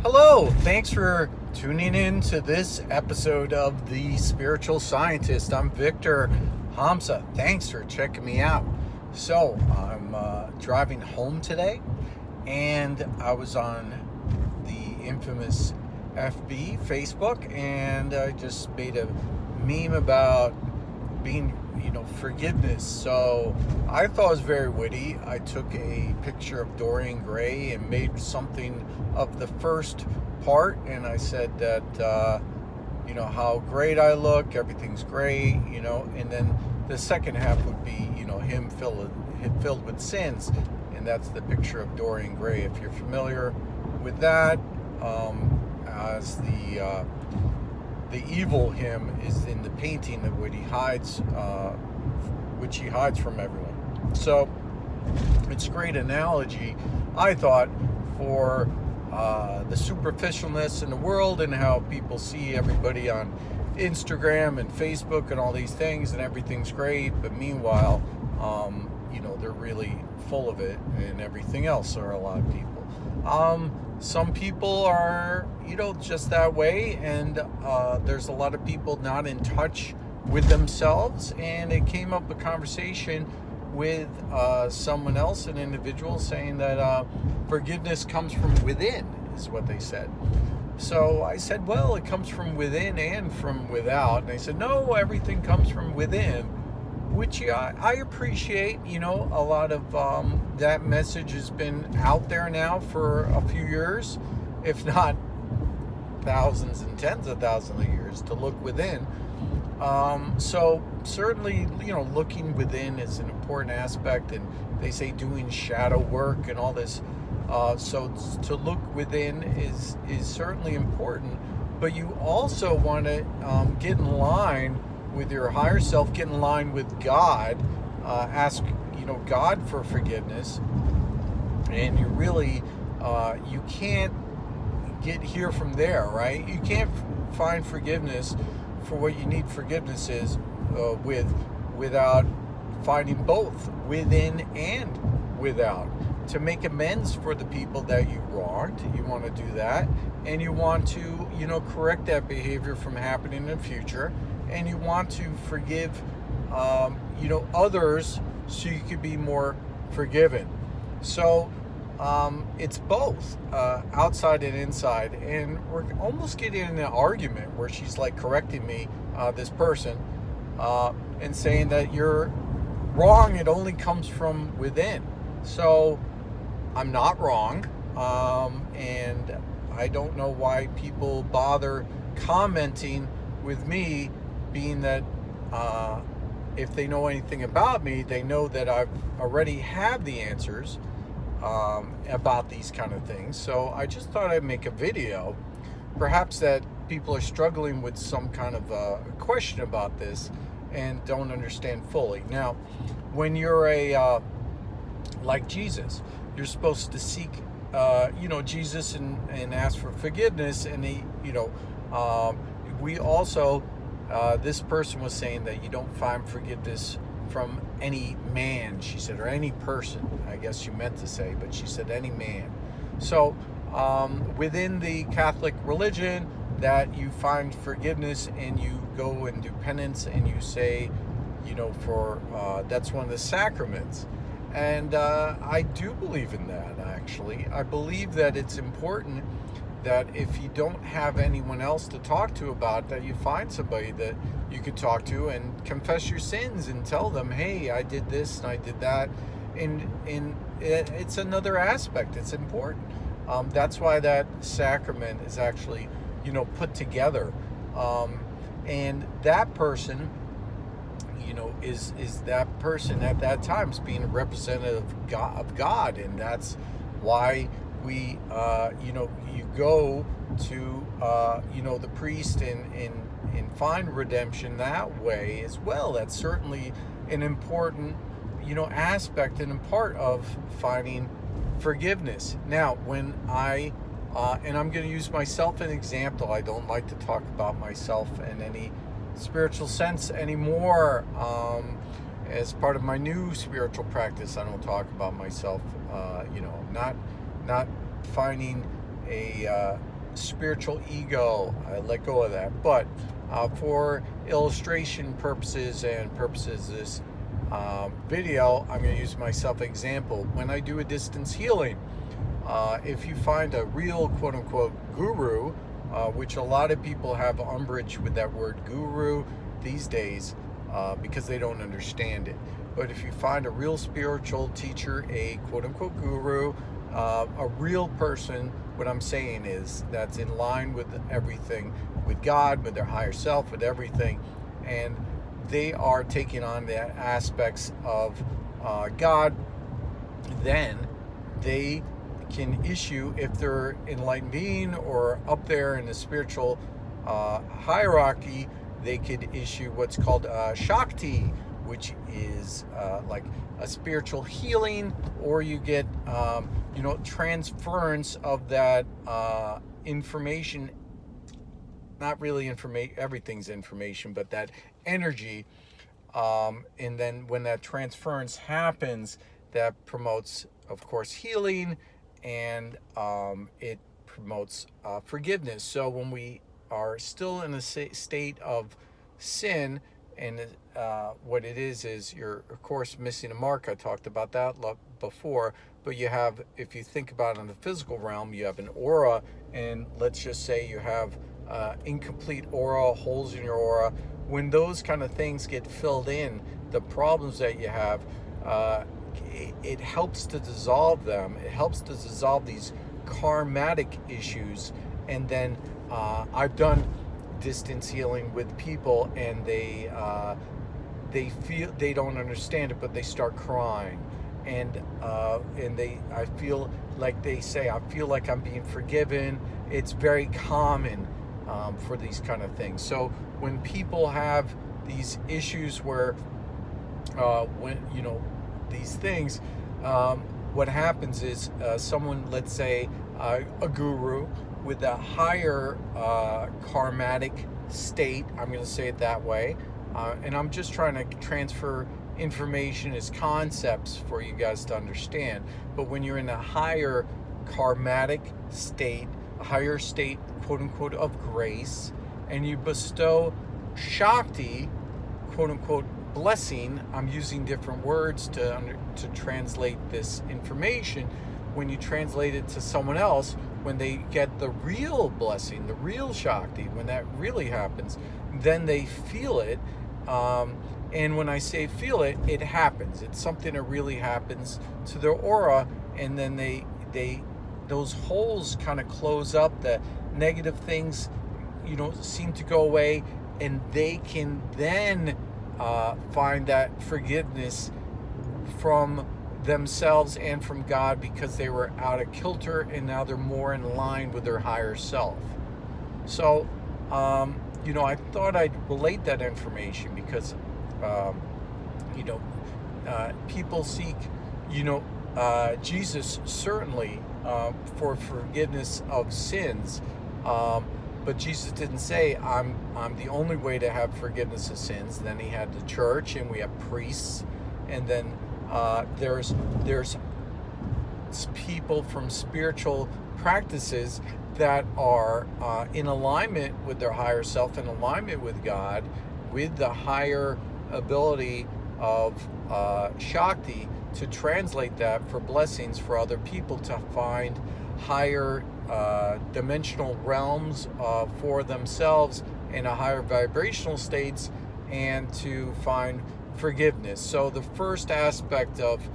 Hello, thanks for tuning in to this episode of The Spiritual Scientist. I'm Victor Hamza. Thanks for checking me out. So, I'm driving home today, and I was on the infamous Facebook, and I just made a meme about being, forgiveness. So I thought it was very witty. I took a picture of Dorian Gray and made something of the first part, and I said that, how great I look, everything's great, and then the second half would be, him filled with sins, and that's the picture of Dorian Gray. If you're familiar with that, as the evil him is in the painting of which he hides from everyone. So it's a great analogy, I thought, for the superficialness in the world and how people see everybody on Instagram and Facebook and all these things, and everything's great, but meanwhile, they're really full of it and everything else, or a lot of people. Some people are, just that way, and there's a lot of people not in touch with themselves, and it came up a conversation with someone else, an individual, saying that forgiveness comes from within, is what they said. So I said, well, it comes from within and from without. And they said, no, everything comes from within, which I appreciate. A lot of that message has been out there now for a few years, if not thousands and tens of thousands of years, to look within. So certainly, looking within is an important aspect, and they say doing shadow work and all this. So to look within is certainly important, but you also want to get in line with your higher self, get in line with God, ask, God for forgiveness, and you really, you can't get here from there, right? You can't find forgiveness for what you need forgiveness is without finding both within and without. To make amends for the people that you wronged, you want to do that, and you want to, correct that behavior from happening in the future, and you want to forgive, others, so you could be more forgiven. So it's both, outside and inside, and we're almost getting in an argument where she's like correcting me, this person, and saying that you're wrong, it only comes from within. So I'm not wrong, and I don't know why people bother commenting with me, being that if they know anything about me, they know that I've already have the answers about these kind of things. So I just thought I'd make a video, perhaps that people are struggling with some kind of question about this and don't understand fully. Now, when you're like Jesus, you're supposed to seek, Jesus and ask for forgiveness. And we also, this person was saying that you don't find forgiveness from any man, she said, or any person, I guess she meant to say, but she said any man. So within the Catholic religion, that you find forgiveness and you go and do penance and you say, that's one of the sacraments. And I do believe in that, actually. I believe that it's important that if you don't have anyone else to talk to about that, you find somebody that you could talk to and confess your sins and tell them, hey, I did this and I did that. And it's another aspect. It's important. That's why that sacrament is actually, put together. And that person, is that person at that time is being a representative of God, and that's why we, you go to, the priest and find redemption that way as well. That's certainly an important, aspect and a part of finding forgiveness. Now, when and I'm going to use myself as an example. I don't like to talk about myself in any spiritual sense anymore. As part of my new spiritual practice, I don't talk about myself, not finding a spiritual ego. I let go of that. But for illustration purposes and purposes of this video, I'm going to use myself example. When I do a distance healing, if you find a real quote-unquote guru, which a lot of people have umbrage with that word guru these days because they don't understand it. But if you find a real spiritual teacher, a quote-unquote guru, a real person, what I'm saying is that's in line with everything, with God, with their higher self, with everything, and they are taking on the aspects of God, then they can issue, if they're enlightened being or up there in the spiritual hierarchy, they could issue what's called Shakti, which is like a spiritual healing, or you get transference of that information. Not really information, everything's information, but that energy. And then when that transference happens, that promotes, of course, healing, and it promotes forgiveness. So when we are still in a state of sin, and what it is you're, of course, missing a mark. I talked about that before. But you have, if you think about it in the physical realm, you have an aura, and let's just say you have incomplete aura, holes in your aura. When those kind of things get filled in, the problems that you have, it helps to dissolve them. It helps to dissolve these karmatic issues. And then I've done distance healing with people, and they feel they don't understand it, but they start crying, and I feel like they say, I feel like I'm being forgiven. It's very common for these kind of things. So when people have these issues where when these things, what happens is someone, let's say a guru with a higher karmatic state, I'm going to say it that way, and I'm just trying to transfer information as concepts for you guys to understand. But when you're in a higher karmatic state, a higher state, quote unquote, of grace, and you bestow Shakti, quote unquote, blessing, I'm using different words to translate this information. When you translate it to someone else, when they get the real blessing, the real Shakti, when that really happens, then they feel it. And when I say feel it, it happens. It's something that really happens to their aura, and then they those holes kind of close up. The negative things, seem to go away, and they can then find that forgiveness from themselves and from God, because they were out of kilter, and now they're more in line with their higher self. So, I thought I'd relate that information because, people seek, Jesus certainly for forgiveness of sins. But Jesus didn't say, I'm the only way to have forgiveness of sins. Then he had the church, and we have priests, and then there's people from spiritual practices that are in alignment with their higher self, in alignment with God, with the higher ability of Shakti to translate that for blessings for other people, to find higher dimensional realms for themselves in a higher vibrational states, and to find forgiveness. So the first aspect of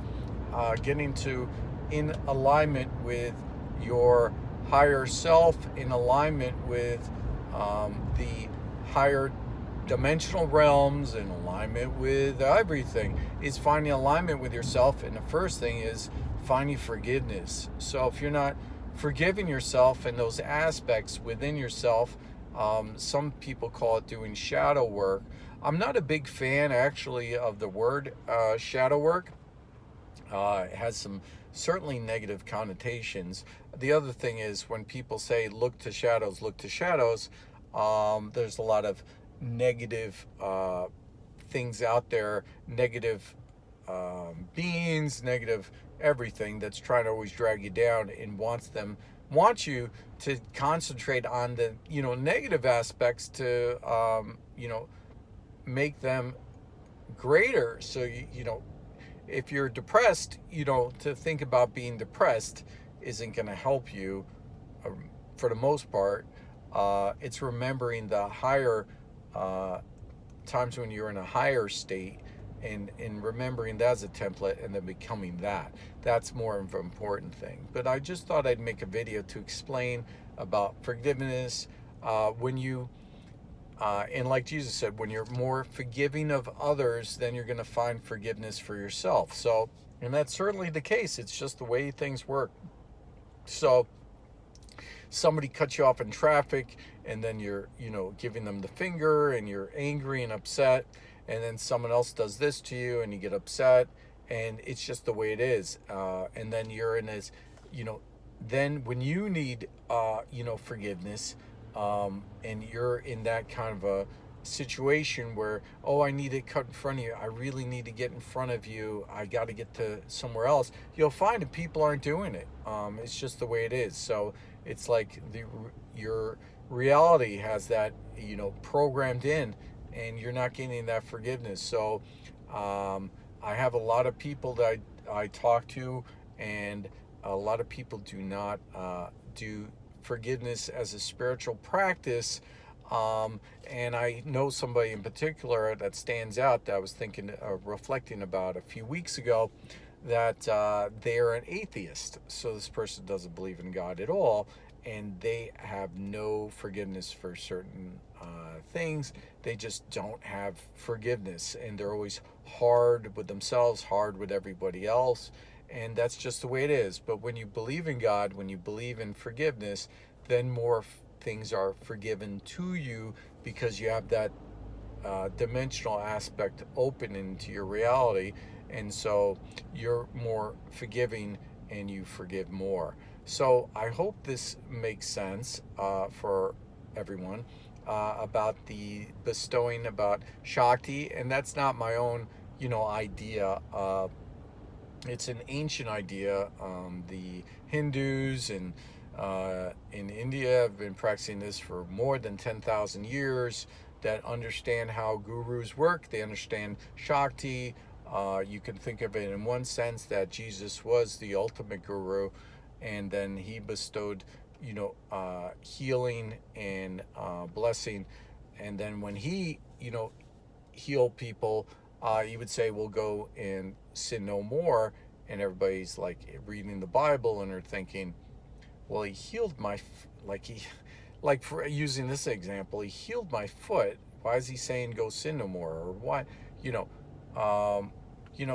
getting to in alignment with your higher self, in alignment with the higher dimensional realms, in alignment with everything, is finding alignment with yourself. And the first thing is finding forgiveness. So if you're not forgiving yourself in those aspects within yourself, some people call it doing shadow work. I'm not a big fan, actually, of the word shadow work. It has some certainly negative connotations. The other thing is, when people say look to shadows, there's a lot of negative things out there, negative beings, negative everything that's trying to always drag you down, and wants them want you to concentrate on the, negative aspects to, make them greater. So, if you're depressed, to think about being depressed isn't going to help you for the most part. It's remembering the higher times when you're in a higher state, and remembering that as a template and then becoming that. That's more of an important thing. But I just thought I'd make a video to explain about forgiveness. When you and like Jesus said, when you're more forgiving of others, then you're going to find forgiveness for yourself. So, and that's certainly the case. It's just the way things work. So somebody cuts you off in traffic, and then you're, giving them the finger, and you're angry and upset, and then someone else does this to you and you get upset, and it's just the way it is. And then you're in this, then when you need, forgiveness, and you're in that kind of a situation where, oh, I need to cut in front of you, I really need to get in front of you, I got to get to somewhere else, you'll find that people aren't doing it. It's just the way it is. So it's like your reality has that, programmed in, and you're not getting that forgiveness. So I have a lot of people that I talk to, and a lot of people do not do forgiveness as a spiritual practice. And I know somebody in particular that stands out that I was reflecting about a few weeks ago, that they're an atheist. So this person doesn't believe in God at all, and they have no forgiveness for certain things. They just don't have forgiveness, and they're always hard with themselves, hard with everybody else, and that's just the way it is. But when you believe in God, when you believe in forgiveness, then more things are forgiven to you, because you have that dimensional aspect open into your reality, and so you're more forgiving and you forgive more. So I hope this makes sense for everyone about the bestowing about Shakti. And that's not my own, idea. It's an ancient idea. The Hindus and in India have been practicing this for more than 10,000 years, that understand how gurus work. They understand Shakti. You can think of it in one sense that Jesus was the ultimate guru, and then he bestowed, healing and blessing. And then when he, healed people, he would say, "We'll go and sin no more." And everybody's like reading the Bible and are thinking, "Well, he healed my, like for using this example, he healed my foot. Why is he saying go sin no more?" Or what,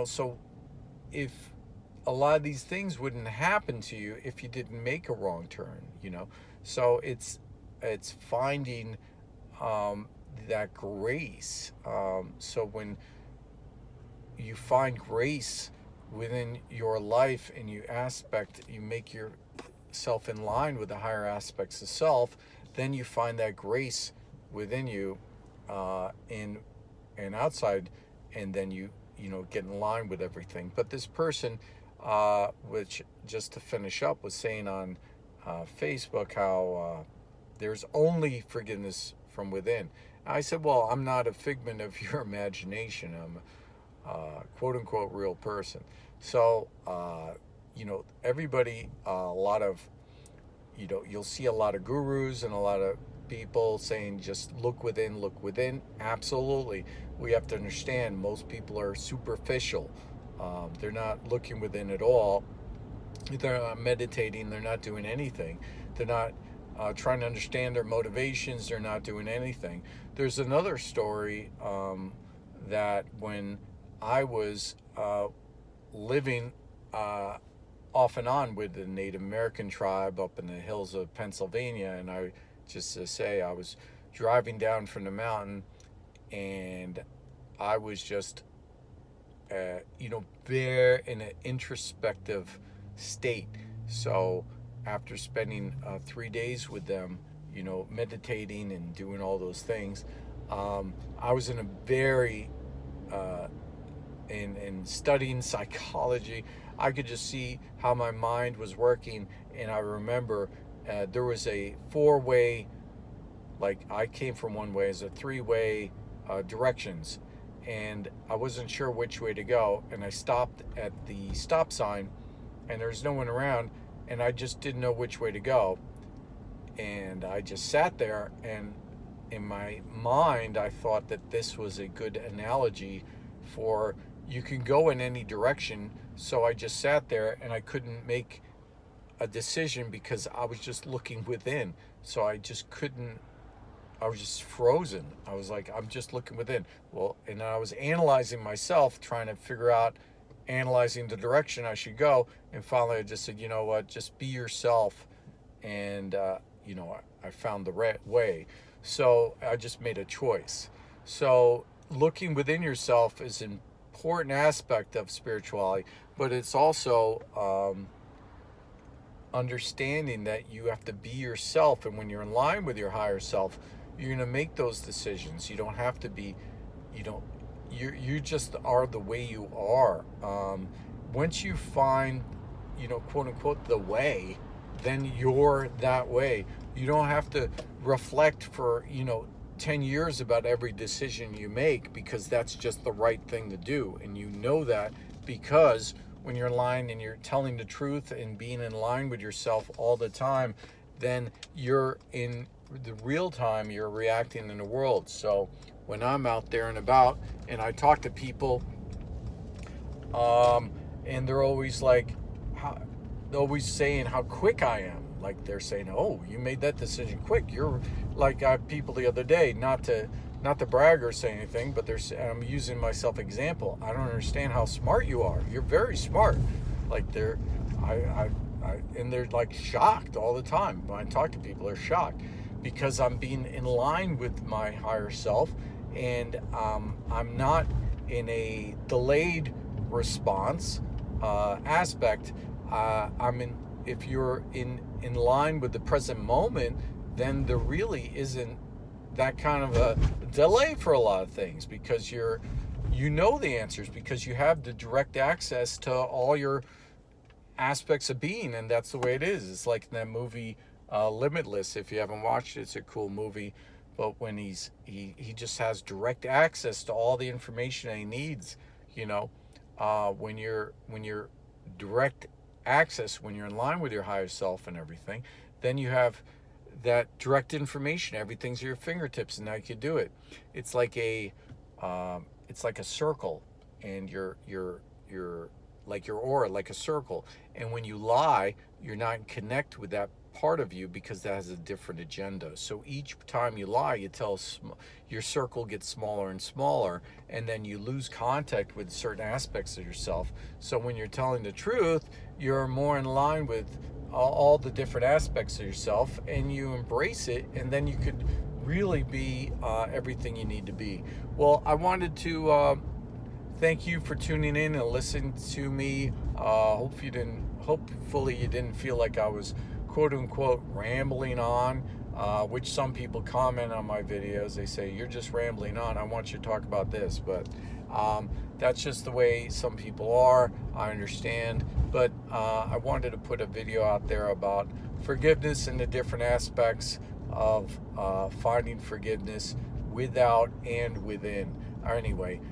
So if a lot of these things wouldn't happen to you if you didn't make a wrong turn, So it's finding that grace. So when you find grace within your life, and you make yourself in line with the higher aspects of self, then you find that grace within you, in and outside, and then you get in line with everything. But this person, which, just to finish up, was saying on Facebook how there's only forgiveness from within. I said, well, I'm not a figment of your imagination. I'm a quote unquote real person. So everybody, a lot of, you'll see a lot of gurus and a lot of people saying just look within, look within. Absolutely. We have to understand most people are superficial. They're not looking within at all. They're not meditating. They're not doing anything. They're not trying to understand their motivations. They're not doing anything. There's another story that when I was living off and on with the Native American tribe up in the hills of Pennsylvania, and I was driving down from the mountain, and I was just there in an introspective state. So after spending 3 days with them, meditating and doing all those things, I was in a very in studying psychology. I could just see how my mind was working, and I remember there was a four-way, like I came from one way, as a three-way directions, and I wasn't sure which way to go, and I stopped at the stop sign, and there's no one around, and I just didn't know which way to go, and I just sat there, and in my mind I thought that this was a good analogy for you can go in any direction. So I just sat there and I couldn't make a decision because I was just looking within. So I just couldn't, I was just frozen. I was like, I'm just looking within. Well, and I was analyzing myself, trying to figure out, analyzing the direction I should go. And finally I just said, you know what, just be yourself. And, I found the right way. So I just made a choice. So looking within yourself is an important aspect of spirituality, but it's also understanding that you have to be yourself. And when you're in line with your higher self, you're going to make those decisions. You don't have to be, you just are the way you are. Once you find, quote unquote, the way, then you're that way. You don't have to reflect for, 10 years about every decision you make, because that's just the right thing to do. And you know that because when you're in line and you're telling the truth and being in line with yourself all the time, then you're in the real time, you're reacting in the world. So when I'm out there and about and I talk to people, and they're always like, they're always saying how quick I am. Like they're saying, "Oh, you made that decision quick." You're like, I have people the other day, not to brag or say anything, but I'm using myself example. I don't understand how smart you are. You're very smart. Like and they're like shocked all the time. When I talk to people, they're shocked because I'm being in line with my higher self, and I'm not in a delayed response aspect. If you're in line with the present moment, then there really isn't that kind of a delay for a lot of things, because you know the answers, because you have the direct access to all your aspects of being, and that's the way it is. It's like that movie Limitless. If you haven't watched it, it's a cool movie. But when he just has direct access to all the information that he needs, when you're direct access, when you're in line with your higher self and everything, then you have that direct information. Everything's at your fingertips, and now you can do it. It's like a circle, and you're like your aura, like a circle. And when you lie, you're not in connect with that part of you, because that has a different agenda. So each time you lie, your circle gets smaller and smaller, and then you lose contact with certain aspects of yourself. So when you're telling the truth, you're more in line with all the different aspects of yourself, and you embrace it, and then you could really be everything you need to be. Well, I wanted to thank you for tuning in and listening to me. Hopefully you didn't feel like I was quote unquote rambling on, which some people comment on my videos. They say, "You're just rambling on. I want you to talk about this." But that's just the way some people are. I understand. But I wanted to put a video out there about forgiveness and the different aspects of finding forgiveness without and within. Anyway,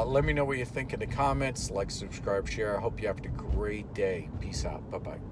let me know what you think in the comments. Like, subscribe, share. I hope you have a great day. Peace out. Bye-bye.